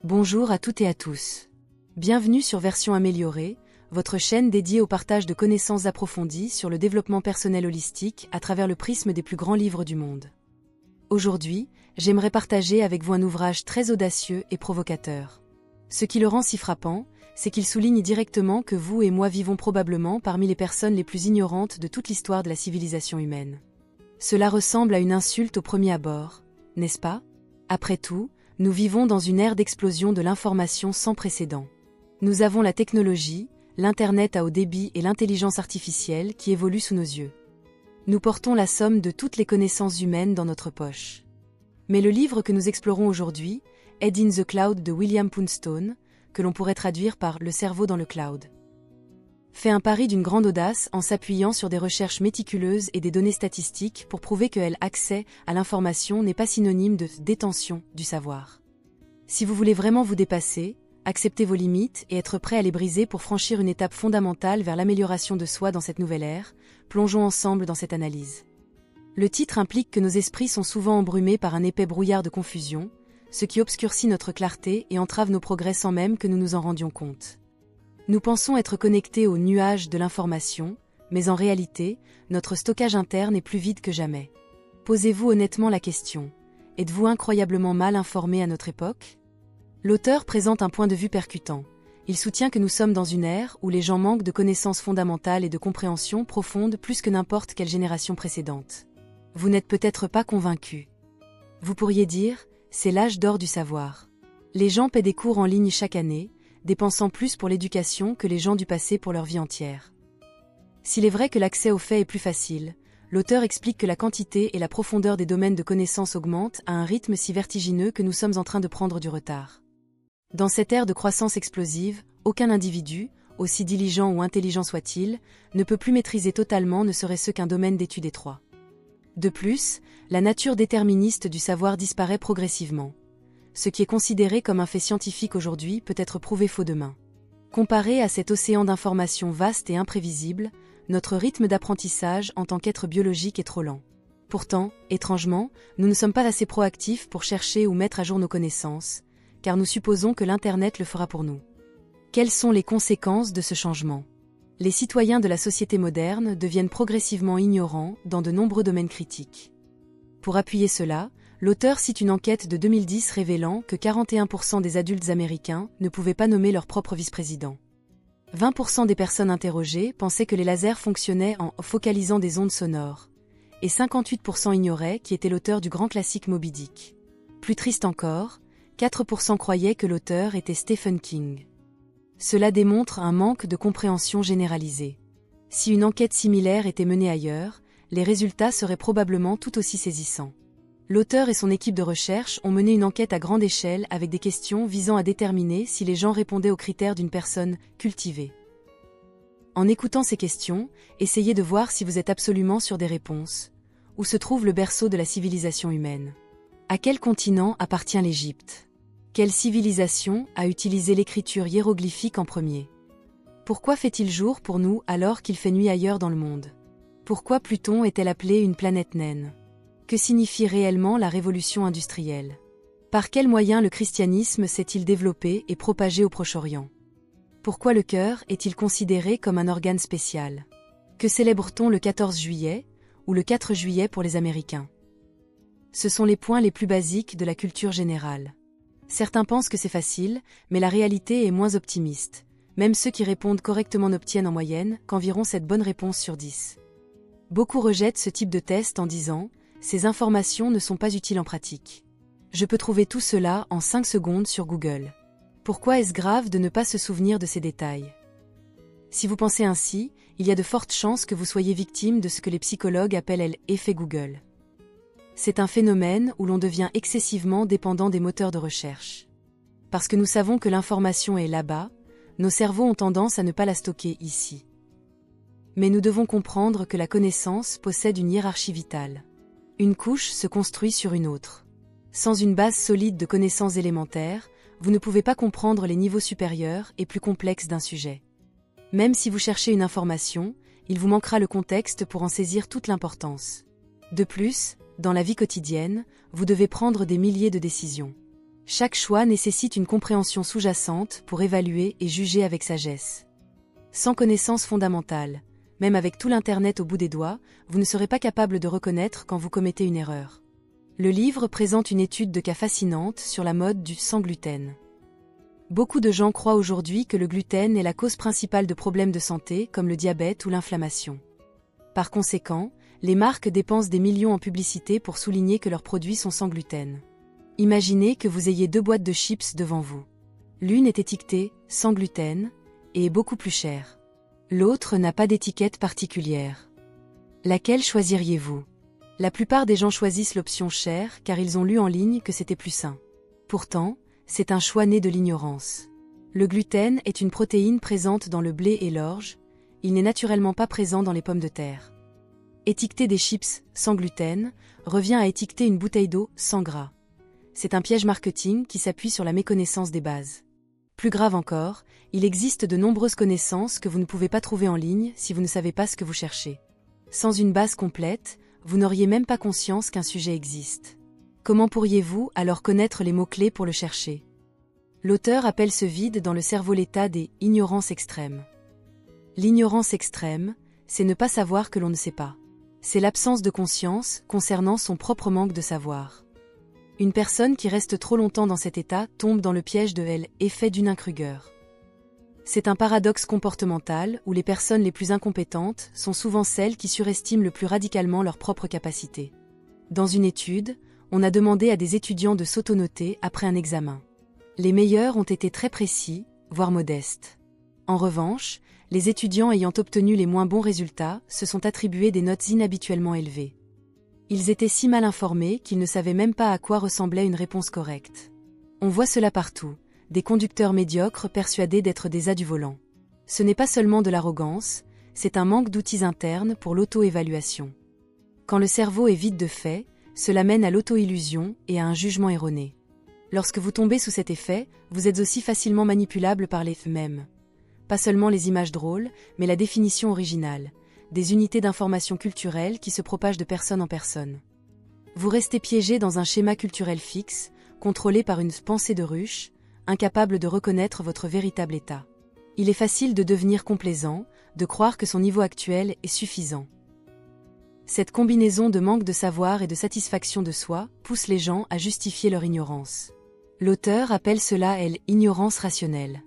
Bonjour à toutes et à tous. Bienvenue sur Version améliorée, votre chaîne dédiée au partage de connaissances approfondies sur le développement personnel holistique à travers le prisme des plus grands livres du monde. Aujourd'hui, j'aimerais partager avec vous un ouvrage très audacieux et provocateur. Ce qui le rend si frappant, c'est qu'il souligne directement que vous et moi vivons probablement parmi les personnes les plus ignorantes de toute l'histoire de la civilisation humaine. Cela ressemble à une insulte au premier abord, n'est-ce pas? Après tout, nous vivons dans une ère d'explosion de l'information sans précédent. Nous avons la technologie, l'Internet à haut débit et l'intelligence artificielle qui évoluent sous nos yeux. Nous portons la somme de toutes les connaissances humaines dans notre poche. Mais le livre que nous explorons aujourd'hui, Head in the Cloud de William Poundstone, que l'on pourrait traduire par Le cerveau dans le cloud, fait un pari d'une grande audace en s'appuyant sur des recherches méticuleuses et des données statistiques pour prouver que l'accès à l'information n'est pas synonyme de détention du savoir. Si vous voulez vraiment vous dépasser, accepter vos limites et être prêt à les briser pour franchir une étape fondamentale vers l'amélioration de soi dans cette nouvelle ère, plongeons ensemble dans cette analyse. Le titre implique que nos esprits sont souvent embrumés par un épais brouillard de confusion, ce qui obscurcit notre clarté et entrave nos progrès sans même que nous nous en rendions compte. Nous pensons être connectés au nuage de l'information, mais en réalité, notre stockage interne est plus vide que jamais. Posez-vous honnêtement la question, êtes-vous incroyablement mal informé à notre époque? L'auteur présente un point de vue percutant. Il soutient que nous sommes dans une ère où les gens manquent de connaissances fondamentales et de compréhension profonde plus que n'importe quelle génération précédente. Vous n'êtes peut-être pas convaincu. Vous pourriez dire, c'est l'âge d'or du savoir. Les gens paient des cours en ligne chaque année, dépensant plus pour l'éducation que les gens du passé pour leur vie entière. S'il est vrai que l'accès aux faits est plus facile, l'auteur explique que la quantité et la profondeur des domaines de connaissances augmentent à un rythme si vertigineux que nous sommes en train de prendre du retard. Dans cette ère de croissance explosive, aucun individu, aussi diligent ou intelligent soit-il, ne peut plus maîtriser totalement ne serait-ce qu'un domaine d'étude étroit. De plus, la nature déterministe du savoir disparaît progressivement. Ce qui est considéré comme un fait scientifique aujourd'hui peut être prouvé faux demain. Comparé à cet océan d'informations vaste et imprévisible, notre rythme d'apprentissage en tant qu'être biologique est trop lent. Pourtant, étrangement, nous ne sommes pas assez proactifs pour chercher ou mettre à jour nos connaissances, car nous supposons que l'Internet le fera pour nous. Quelles sont les conséquences de ce changement? Les citoyens de la société moderne deviennent progressivement ignorants dans de nombreux domaines critiques. Pour appuyer cela, l'auteur cite une enquête de 2010 révélant que 41% des adultes américains ne pouvaient pas nommer leur propre vice-président. 20% des personnes interrogées pensaient que les lasers fonctionnaient en focalisant des ondes sonores, et 58% ignoraient qui était l'auteur du grand classique Moby Dick. Plus triste encore, 4% croyaient que l'auteur était Stephen King. Cela démontre un manque de compréhension généralisée. Si une enquête similaire était menée ailleurs, les résultats seraient probablement tout aussi saisissants. L'auteur et son équipe de recherche ont mené une enquête à grande échelle avec des questions visant à déterminer si les gens répondaient aux critères d'une personne cultivée. En écoutant ces questions, essayez de voir si vous êtes absolument sûr des réponses. Où se trouve le berceau de la civilisation humaine? À quel continent appartient l'Égypte? Quelle civilisation a utilisé l'écriture hiéroglyphique en premier? Pourquoi fait-il jour pour nous alors qu'il fait nuit ailleurs dans le monde? Pourquoi Pluton est-elle appelée une planète naine? Que signifie réellement la révolution industrielle? Par quels moyens le christianisme s'est-il développé et propagé au Proche-Orient? Pourquoi le cœur est-il considéré comme un organe spécial? Que célèbre-t-on le 14 juillet, ou le 4 juillet pour les Américains? Ce sont les points les plus basiques de la culture générale. Certains pensent que c'est facile, mais la réalité est moins optimiste. Même ceux qui répondent correctement n'obtiennent en moyenne qu'environ 7 bonnes réponses sur 10. Beaucoup rejettent ce type de test en disant « Ces informations ne sont pas utiles en pratique. Je peux trouver tout cela en 5 secondes sur Google. Pourquoi est-ce grave de ne pas se souvenir de ces détails ?» Si vous pensez ainsi, il y a de fortes chances que vous soyez victime de ce que les psychologues appellent l'effet Google. C'est un phénomène où l'on devient excessivement dépendant des moteurs de recherche. Parce que nous savons que l'information est là-bas, nos cerveaux ont tendance à ne pas la stocker ici. Mais nous devons comprendre que la connaissance possède une hiérarchie vitale. Une couche se construit sur une autre. Sans une base solide de connaissances élémentaires, vous ne pouvez pas comprendre les niveaux supérieurs et plus complexes d'un sujet. Même si vous cherchez une information, il vous manquera le contexte pour en saisir toute l'importance. De plus, dans la vie quotidienne, vous devez prendre des milliers de décisions. Chaque choix nécessite une compréhension sous-jacente pour évaluer et juger avec sagesse. Sans connaissance fondamentale, même avec tout l'Internet au bout des doigts, vous ne serez pas capable de reconnaître quand vous commettez une erreur. Le livre présente une étude de cas fascinante sur la mode du sans gluten. Beaucoup de gens croient aujourd'hui que le gluten est la cause principale de problèmes de santé comme le diabète ou l'inflammation. Par conséquent, les marques dépensent des millions en publicité pour souligner que leurs produits sont sans gluten. Imaginez que vous ayez 2 boîtes de chips devant vous. L'une est étiquetée « sans gluten » et est beaucoup plus chère. L'autre n'a pas d'étiquette particulière. Laquelle choisiriez-vous? La plupart des gens choisissent l'option chère car ils ont lu en ligne que c'était plus sain. Pourtant, c'est un choix né de l'ignorance. Le gluten est une protéine présente dans le blé et l'orge, il n'est naturellement pas présent dans les pommes de terre. Étiqueter des chips sans gluten revient à étiqueter une bouteille d'eau sans gras. C'est un piège marketing qui s'appuie sur la méconnaissance des bases. Plus grave encore, il existe de nombreuses connaissances que vous ne pouvez pas trouver en ligne si vous ne savez pas ce que vous cherchez. Sans une base complète, vous n'auriez même pas conscience qu'un sujet existe. Comment pourriez-vous alors connaître les mots-clés pour le chercher? L'auteur appelle ce vide dans le cerveau l'état des « ignorances extrêmes ». L'ignorance extrême, c'est ne pas savoir que l'on ne sait pas. C'est l'absence de conscience concernant son propre manque de savoir. Une personne qui reste trop longtemps dans cet état tombe dans le piège de l'effet Dunning-Kruger. C'est un paradoxe comportemental où les personnes les plus incompétentes sont souvent celles qui surestiment le plus radicalement leurs propres capacités. Dans une étude, on a demandé à des étudiants de s'autonoter après un examen. Les meilleurs ont été très précis, voire modestes. En revanche, les étudiants ayant obtenu les moins bons résultats se sont attribués des notes inhabituellement élevées. Ils étaient si mal informés qu'ils ne savaient même pas à quoi ressemblait une réponse correcte. On voit cela partout, des conducteurs médiocres persuadés d'être des as du volant. Ce n'est pas seulement de l'arrogance, c'est un manque d'outils internes pour l'auto-évaluation. Quand le cerveau est vide de faits, cela mène à l'auto-illusion et à un jugement erroné. Lorsque vous tombez sous cet effet, vous êtes aussi facilement manipulable par les mêmes. Pas seulement les images drôles, mais la définition originale, des unités d'information culturelle qui se propagent de personne en personne. Vous restez piégé dans un schéma culturel fixe, contrôlé par une pensée de ruche, incapable de reconnaître votre véritable état. Il est facile de devenir complaisant, de croire que son niveau actuel est suffisant. Cette combinaison de manque de savoir et de satisfaction de soi pousse les gens à justifier leur ignorance. L'auteur appelle cela l'ignorance rationnelle.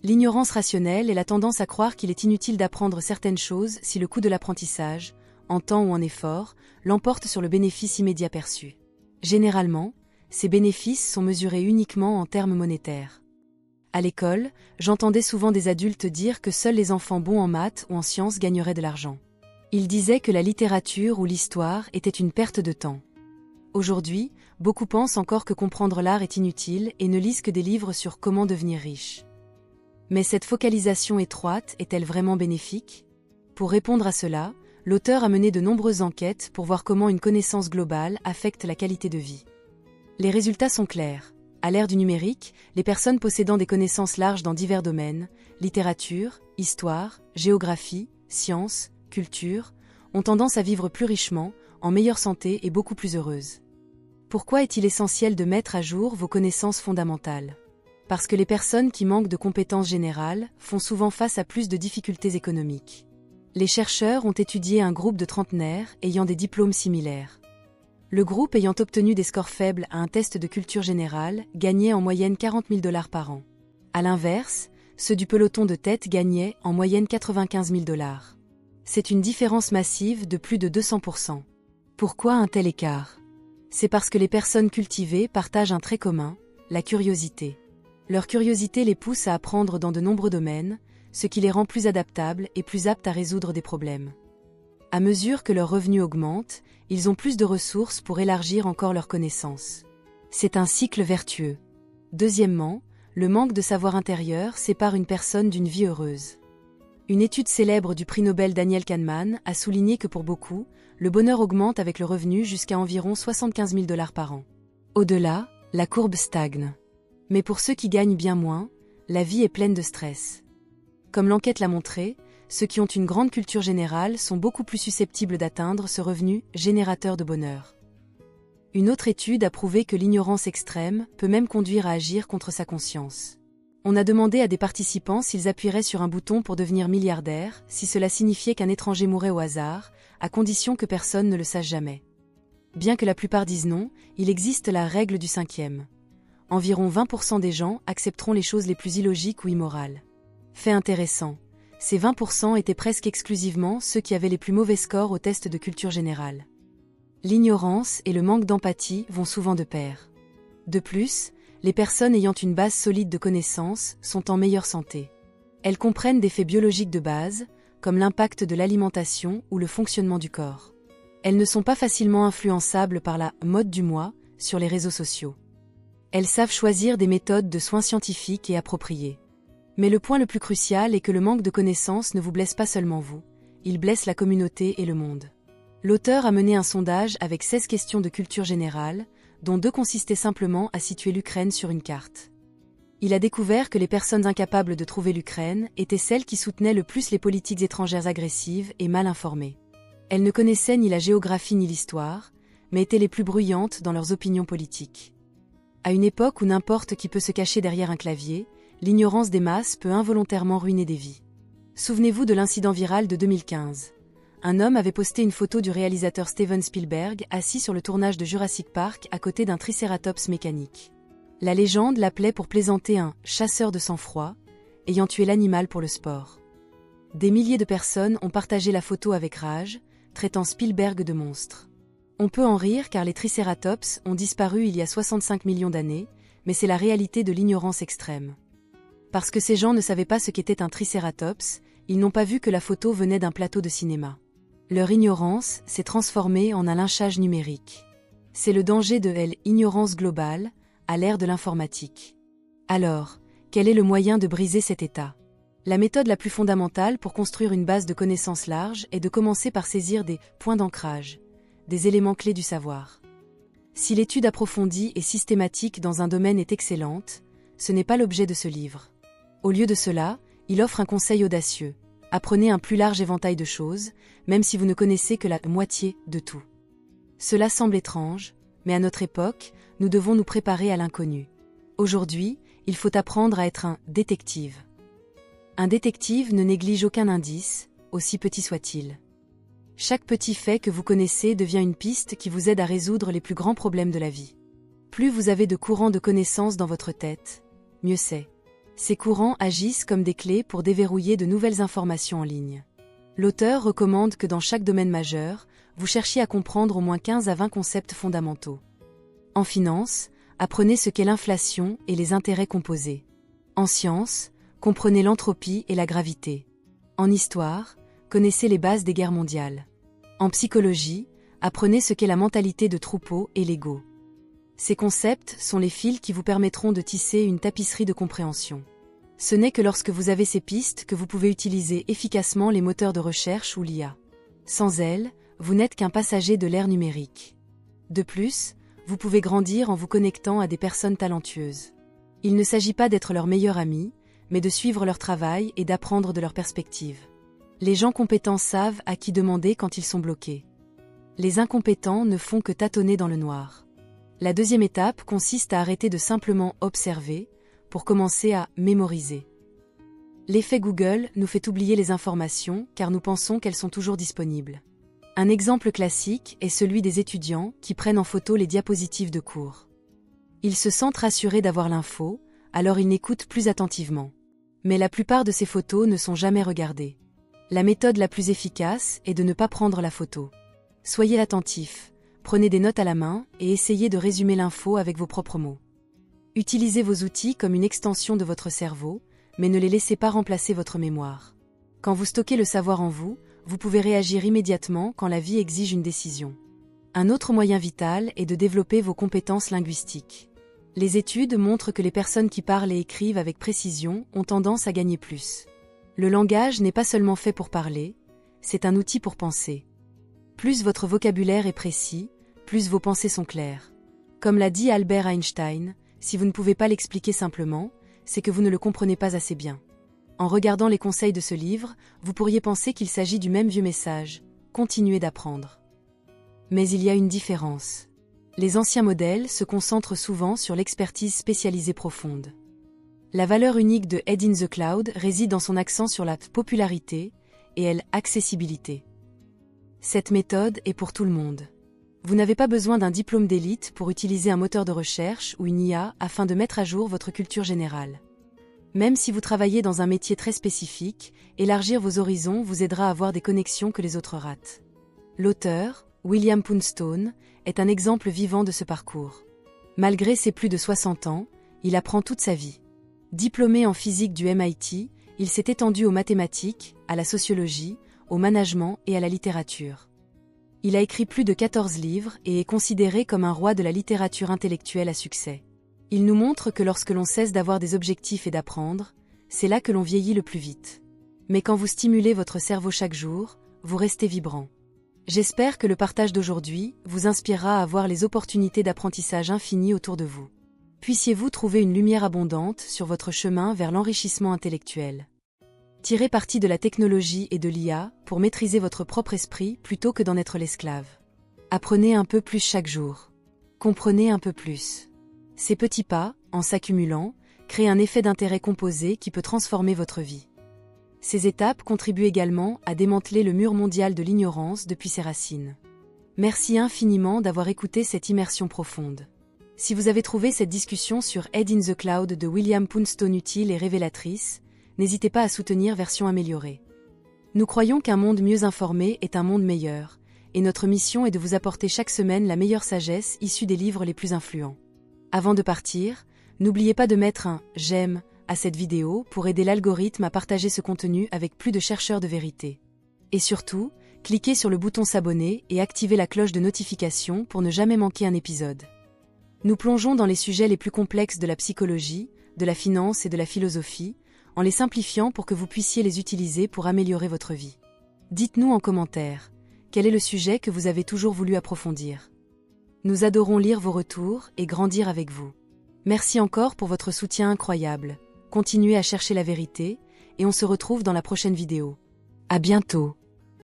L'ignorance rationnelle est la tendance à croire qu'il est inutile d'apprendre certaines choses si le coût de l'apprentissage, en temps ou en effort, l'emporte sur le bénéfice immédiat perçu. Généralement, ces bénéfices sont mesurés uniquement en termes monétaires. À l'école, j'entendais souvent des adultes dire que seuls les enfants bons en maths ou en sciences gagneraient de l'argent. Ils disaient que la littérature ou l'histoire était une perte de temps. Aujourd'hui, beaucoup pensent encore que comprendre l'art est inutile et ne lisent que des livres sur comment devenir riche. Mais cette focalisation étroite est-elle vraiment bénéfique? Pour répondre à cela, l'auteur a mené de nombreuses enquêtes pour voir comment une connaissance globale affecte la qualité de vie. Les résultats sont clairs. À l'ère du numérique, les personnes possédant des connaissances larges dans divers domaines, littérature, histoire, géographie, sciences, culture, ont tendance à vivre plus richement, en meilleure santé et beaucoup plus heureuses. Pourquoi est-il essentiel de mettre à jour vos connaissances fondamentales? Parce que les personnes qui manquent de compétences générales font souvent face à plus de difficultés économiques. Les chercheurs ont étudié un groupe de trentenaires ayant des diplômes similaires. Le groupe ayant obtenu des scores faibles à un test de culture générale gagnait en moyenne 40 000 $ par an. À l'inverse, ceux du peloton de tête gagnaient en moyenne 95 000 $. C'est une différence massive de plus de 200%. Pourquoi un tel écart? C'est parce que les personnes cultivées partagent un trait commun, la curiosité. Leur curiosité les pousse à apprendre dans de nombreux domaines, ce qui les rend plus adaptables et plus aptes à résoudre des problèmes. À mesure que leurs revenus augmentent, ils ont plus de ressources pour élargir encore leurs connaissances. C'est un cycle vertueux. Deuxièmement, le manque de savoir intérieur sépare une personne d'une vie heureuse. Une étude célèbre du prix Nobel Daniel Kahneman a souligné que pour beaucoup, le bonheur augmente avec le revenu jusqu'à environ 75 000 $ par an. Au-delà, la courbe stagne. Mais pour ceux qui gagnent bien moins, la vie est pleine de stress. Comme l'enquête l'a montré, ceux qui ont une grande culture générale sont beaucoup plus susceptibles d'atteindre ce revenu générateur de bonheur. Une autre étude a prouvé que l'ignorance extrême peut même conduire à agir contre sa conscience. On a demandé à des participants s'ils appuieraient sur un bouton pour devenir milliardaires, si cela signifiait qu'un étranger mourrait au hasard, à condition que personne ne le sache jamais. Bien que la plupart disent non, il existe la règle du 5e. Environ 20% des gens accepteront les choses les plus illogiques ou immorales. Fait intéressant, ces 20% étaient presque exclusivement ceux qui avaient les plus mauvais scores au test de culture générale. L'ignorance et le manque d'empathie vont souvent de pair. De plus, les personnes ayant une base solide de connaissances sont en meilleure santé. Elles comprennent des faits biologiques de base, comme l'impact de l'alimentation ou le fonctionnement du corps. Elles ne sont pas facilement influençables par la mode du mois sur les réseaux sociaux. Elles savent choisir des méthodes de soins scientifiques et appropriées. Mais le point le plus crucial est que le manque de connaissances ne vous blesse pas seulement vous, il blesse la communauté et le monde. L'auteur a mené un sondage avec 16 questions de culture générale, dont 2 consistaient simplement à situer l'Ukraine sur une carte. Il a découvert que les personnes incapables de trouver l'Ukraine étaient celles qui soutenaient le plus les politiques étrangères agressives et mal informées. Elles ne connaissaient ni la géographie ni l'histoire, mais étaient les plus bruyantes dans leurs opinions politiques. À une époque où n'importe qui peut se cacher derrière un clavier, l'ignorance des masses peut involontairement ruiner des vies. Souvenez-vous de l'incident viral de 2015. Un homme avait posté une photo du réalisateur Steven Spielberg assis sur le tournage de Jurassic Park à côté d'un tricératops mécanique. La légende l'appelait pour plaisanter un « chasseur de sang-froid », ayant tué l'animal pour le sport. Des milliers de personnes ont partagé la photo avec rage, traitant Spielberg de monstre. On peut en rire car les tricératops ont disparu il y a 65 millions d'années, mais c'est la réalité de l'ignorance extrême. Parce que ces gens ne savaient pas ce qu'était un tricératops, ils n'ont pas vu que la photo venait d'un plateau de cinéma. Leur ignorance s'est transformée en un lynchage numérique. C'est le danger de l'ignorance globale, à l'ère de l'informatique. Alors, quel est le moyen de briser cet état? La méthode la plus fondamentale pour construire une base de connaissances large est de commencer par saisir des points d'ancrage, des éléments clés du savoir. Si l'étude approfondie et systématique dans un domaine est excellente, ce n'est pas l'objet de ce livre. Au lieu de cela, il offre un conseil audacieux. Apprenez un plus large éventail de choses, même si vous ne connaissez que la moitié de tout. Cela semble étrange, mais à notre époque, nous devons nous préparer à l'inconnu. Aujourd'hui, il faut apprendre à être un détective. Un détective ne néglige aucun indice, aussi petit soit-il. Chaque petit fait que vous connaissez devient une piste qui vous aide à résoudre les plus grands problèmes de la vie. Plus vous avez de courants de connaissances dans votre tête, mieux c'est. Ces courants agissent comme des clés pour déverrouiller de nouvelles informations en ligne. L'auteur recommande que dans chaque domaine majeur, vous cherchiez à comprendre au moins 15 à 20 concepts fondamentaux. En finance, apprenez ce qu'est l'inflation et les intérêts composés. En sciences, comprenez l'entropie et la gravité. En histoire, connaissez les bases des guerres mondiales. En psychologie, apprenez ce qu'est la mentalité de troupeau et l'ego. Ces concepts sont les fils qui vous permettront de tisser une tapisserie de compréhension. Ce n'est que lorsque vous avez ces pistes que vous pouvez utiliser efficacement les moteurs de recherche ou l'IA. Sans elles, vous n'êtes qu'un passager de l'ère numérique. De plus, vous pouvez grandir en vous connectant à des personnes talentueuses. Il ne s'agit pas d'être leur meilleur ami, mais de suivre leur travail et d'apprendre de leurs perspectives. Les gens compétents savent à qui demander quand ils sont bloqués. Les incompétents ne font que tâtonner dans le noir. La deuxième étape consiste à arrêter de simplement observer, pour commencer à mémoriser. L'effet Google nous fait oublier les informations car nous pensons qu'elles sont toujours disponibles. Un exemple classique est celui des étudiants qui prennent en photo les diapositives de cours. Ils se sentent rassurés d'avoir l'info, alors ils n'écoutent plus attentivement. Mais la plupart de ces photos ne sont jamais regardées. La méthode la plus efficace est de ne pas prendre la photo. Soyez attentif. Prenez des notes à la main et essayez de résumer l'info avec vos propres mots. Utilisez vos outils comme une extension de votre cerveau, mais ne les laissez pas remplacer votre mémoire. Quand vous stockez le savoir en vous, vous pouvez réagir immédiatement quand la vie exige une décision. Un autre moyen vital est de développer vos compétences linguistiques. Les études montrent que les personnes qui parlent et écrivent avec précision ont tendance à gagner plus. Le langage n'est pas seulement fait pour parler, c'est un outil pour penser. Plus votre vocabulaire est précis, plus vos pensées sont claires. Comme l'a dit Albert Einstein, si vous ne pouvez pas l'expliquer simplement, c'est que vous ne le comprenez pas assez bien. En regardant les conseils de ce livre, vous pourriez penser qu'il s'agit du même vieux message, continuez d'apprendre. Mais il y a une différence. Les anciens modèles se concentrent souvent sur l'expertise spécialisée profonde. La valeur unique de Head in the Cloud réside dans son accent sur la popularité et l'accessibilité. Cette méthode est pour tout le monde. Vous n'avez pas besoin d'un diplôme d'élite pour utiliser un moteur de recherche ou une IA afin de mettre à jour votre culture générale. Même si vous travaillez dans un métier très spécifique, élargir vos horizons vous aidera à avoir des connexions que les autres ratent. L'auteur, William Poundstone, est un exemple vivant de ce parcours. Malgré ses plus de 60 ans, il apprend toute sa vie. Diplômé en physique du MIT, il s'est étendu aux mathématiques, à la sociologie, au management et à la littérature. Il a écrit plus de 14 livres et est considéré comme un roi de la littérature intellectuelle à succès. Il nous montre que lorsque l'on cesse d'avoir des objectifs et d'apprendre, c'est là que l'on vieillit le plus vite. Mais quand vous stimulez votre cerveau chaque jour, vous restez vibrant. J'espère que le partage d'aujourd'hui vous inspirera à voir les opportunités d'apprentissage infinies autour de vous. Puissiez-vous trouver une lumière abondante sur votre chemin vers l'enrichissement intellectuel. Tirez parti de la technologie et de l'IA pour maîtriser votre propre esprit plutôt que d'en être l'esclave. Apprenez un peu plus chaque jour. Comprenez un peu plus. Ces petits pas, en s'accumulant, créent un effet d'intérêt composé qui peut transformer votre vie. Ces étapes contribuent également à démanteler le mur mondial de l'ignorance depuis ses racines. Merci infiniment d'avoir écouté cette immersion profonde. Si vous avez trouvé cette discussion sur Head in the Cloud de William Poundstone utile et révélatrice, n'hésitez pas à soutenir Version améliorée. Nous croyons qu'un monde mieux informé est un monde meilleur, et notre mission est de vous apporter chaque semaine la meilleure sagesse issue des livres les plus influents. Avant de partir, n'oubliez pas de mettre un « j'aime » à cette vidéo pour aider l'algorithme à partager ce contenu avec plus de chercheurs de vérité. Et surtout, cliquez sur le bouton s'abonner et activez la cloche de notification pour ne jamais manquer un épisode. Nous plongeons dans les sujets les plus complexes de la psychologie, de la finance et de la philosophie, en les simplifiant pour que vous puissiez les utiliser pour améliorer votre vie. Dites-nous en commentaire, quel est le sujet que vous avez toujours voulu approfondir. Nous adorons lire vos retours et grandir avec vous. Merci encore pour votre soutien incroyable. Continuez à chercher la vérité, et on se retrouve dans la prochaine vidéo. À bientôt.